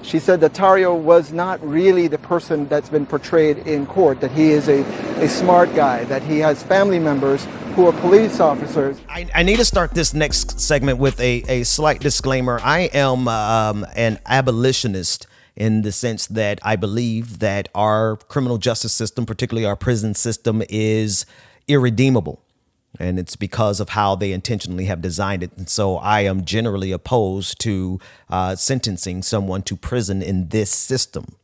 she said that Tarrio was not really the person that's been portrayed in court, that he is a smart guy, that he has family members who are police officers. I need to start this next segment with a slight disclaimer. I am an abolitionist in the sense that I believe that our criminal justice system, particularly our prison system, is irredeemable. And it's because of how they intentionally have designed it. And so I am generally opposed to sentencing someone to prison in this system.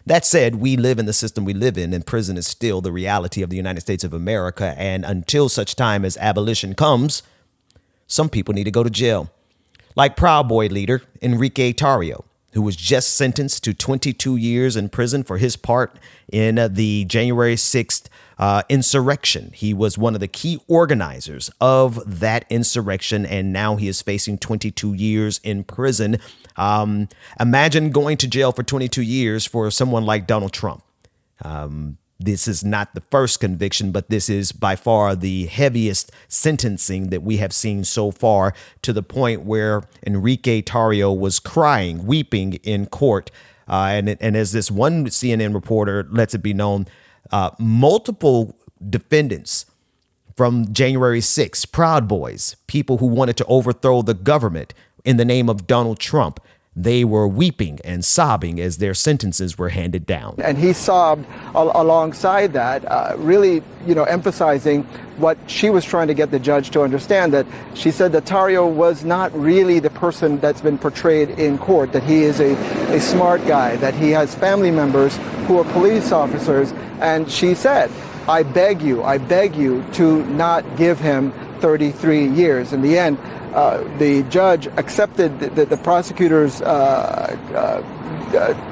That said, we live in the system we live in, and prison is still the reality of the United States of America. And until such time as abolition comes, some people need to go to jail. Like Proud Boy leader Enrique Tarrio, who was just sentenced to 22 years in prison for his part in the January 6th insurrection. He was one of the key organizers of that insurrection, and now he is facing 22 years in prison. Imagine going to jail for 22 years for someone like Donald Trump. This is not the first conviction, but this is by far the heaviest sentencing that we have seen so far, to the point where Enrique Tarrio was crying, weeping in court. And as this one CNN reporter lets it be known, multiple defendants from January 6th, Proud Boys, people who wanted to overthrow the government in the name of Donald Trump, they were weeping and sobbing as their sentences were handed down. And he sobbed alongside that, really, emphasizing what she was trying to get the judge to understand, that she said that Tarrio was not really the person that's been portrayed in court, that he is a smart guy, that he has family members who are police officers. And she said, I beg you to not give him 33 years. In the end, the judge accepted the prosecutor's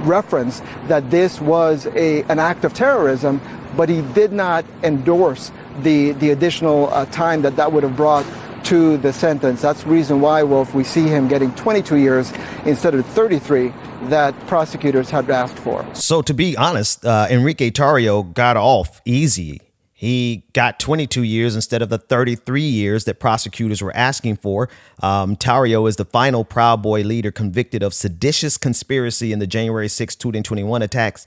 reference that this was an act of terrorism, but he did not endorse the additional time that would have brought to the sentence. That's the reason why, Wolf, we see him getting 22 years instead of 33 that prosecutors had asked for. So to be honest, Enrique Tarrio got off easy. He got 22 years instead of the 33 years that prosecutors were asking for. Tarrio is the final Proud Boy leader convicted of seditious conspiracy in the January 6, 2021 attacks.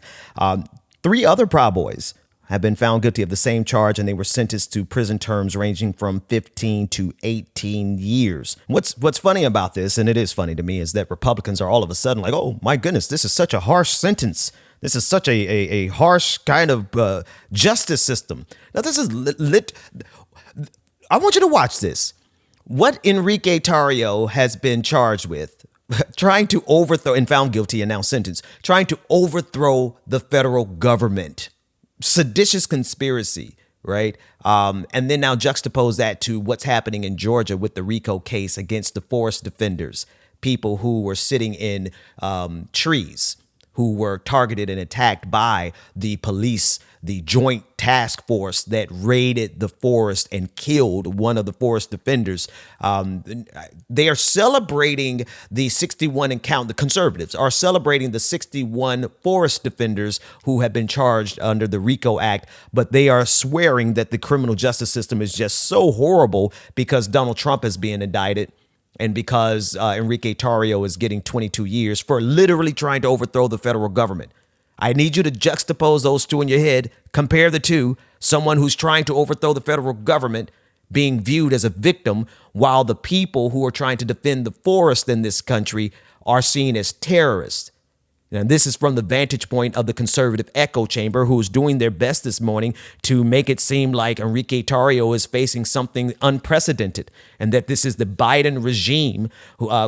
3 other Proud Boys have been found guilty of the same charge, and they were sentenced to prison terms ranging from 15 to 18 years. What's funny about this, and it is funny to me, is that Republicans are all of a sudden like, oh, my goodness, this is such a harsh sentence. This is such a harsh kind of justice system. Now, this is lit. I want you to watch this. What Enrique Tarrio has been charged with, trying to overthrow, and found guilty and now sentenced, trying to overthrow the federal government. Seditious conspiracy, right? And then now juxtapose that to what's happening in Georgia with the RICO case against the forest defenders, people who were sitting in trees, who were targeted and attacked by the police, the joint task force that raided the forest and killed one of the forest defenders. They are celebrating the 61 and count. The conservatives are celebrating the 61 forest defenders who have been charged under the RICO Act, but they are swearing that the criminal justice system is just so horrible because Donald Trump is being indicted. And because Enrique Tarrio is getting 22 years for literally trying to overthrow the federal government. I need you to juxtapose those two in your head. Compare the two. Someone who's trying to overthrow the federal government being viewed as a victim, while the people who are trying to defend the forest in this country are seen as terrorists. And this is from the vantage point of the conservative echo chamber, who is doing their best this morning to make it seem like Enrique Tarrio is facing something unprecedented and that this is the Biden regime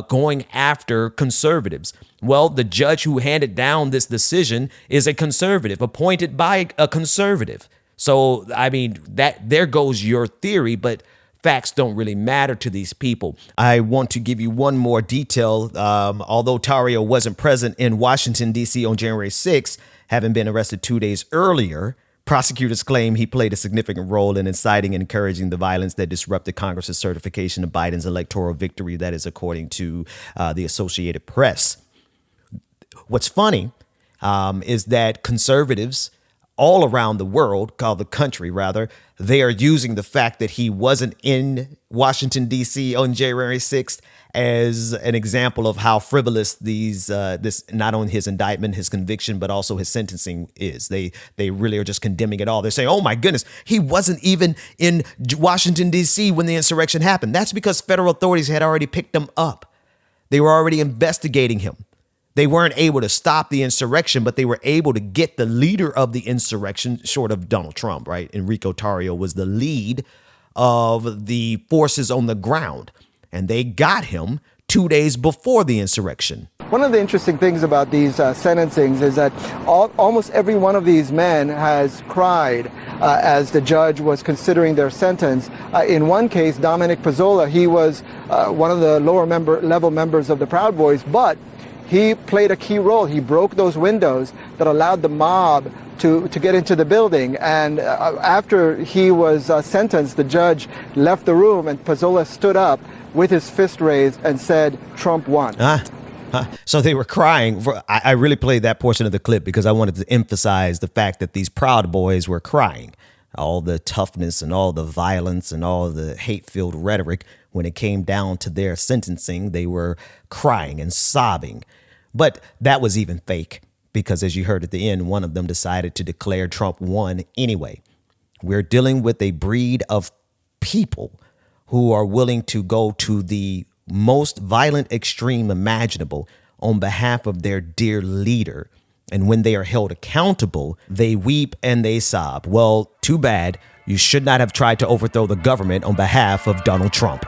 going after conservatives. Well, the judge who handed down this decision is a conservative, appointed by a conservative. So, I mean, that there goes your theory, but facts don't really matter to these people. I want to give you one more detail. Although Tarrio wasn't present in Washington, D.C. on January 6th, having been arrested 2 days earlier, prosecutors claim he played a significant role in inciting and encouraging the violence that disrupted Congress's certification of Biden's electoral victory. That is according to the Associated Press. What's funny is that conservatives all around the world, called the country rather, they are using the fact that he wasn't in Washington, D.C. on January 6th as an example of how frivolous this not only his indictment, his conviction, but also his sentencing is. They really are just condemning it all. They're saying, oh my goodness, he wasn't even in Washington, D.C. when the insurrection happened. That's because federal authorities had already picked him up. They were already investigating him. They weren't able to stop the insurrection, but they were able to get the leader of the insurrection, short of Donald Trump, right? Enrique Tarrio was the lead of the forces on the ground, and they got him 2 days before the insurrection. One of the interesting things about these sentencings is that almost every one of these men has cried as the judge was considering their sentence. In one case, Dominic Pezzola, he was one of the lower level members of the Proud Boys, but he played a key role. He broke those windows that allowed the mob to get into the building. And after he was sentenced, the judge left the room and Pezzola stood up with his fist raised and said, "Trump won." So they were crying. I really played that portion of the clip because I wanted to emphasize the fact that these Proud Boys were crying. All the toughness and all the violence and all the hate-filled rhetoric, when it came down to their sentencing, they were crying and sobbing. But that was even fake because, as you heard at the end, one of them decided to declare Trump won anyway. We're dealing with a breed of people who are willing to go to the most violent extreme imaginable on behalf of their dear leader. And when they are held accountable, they weep and they sob. Well, too bad. You should not have tried to overthrow the government on behalf of Donald Trump.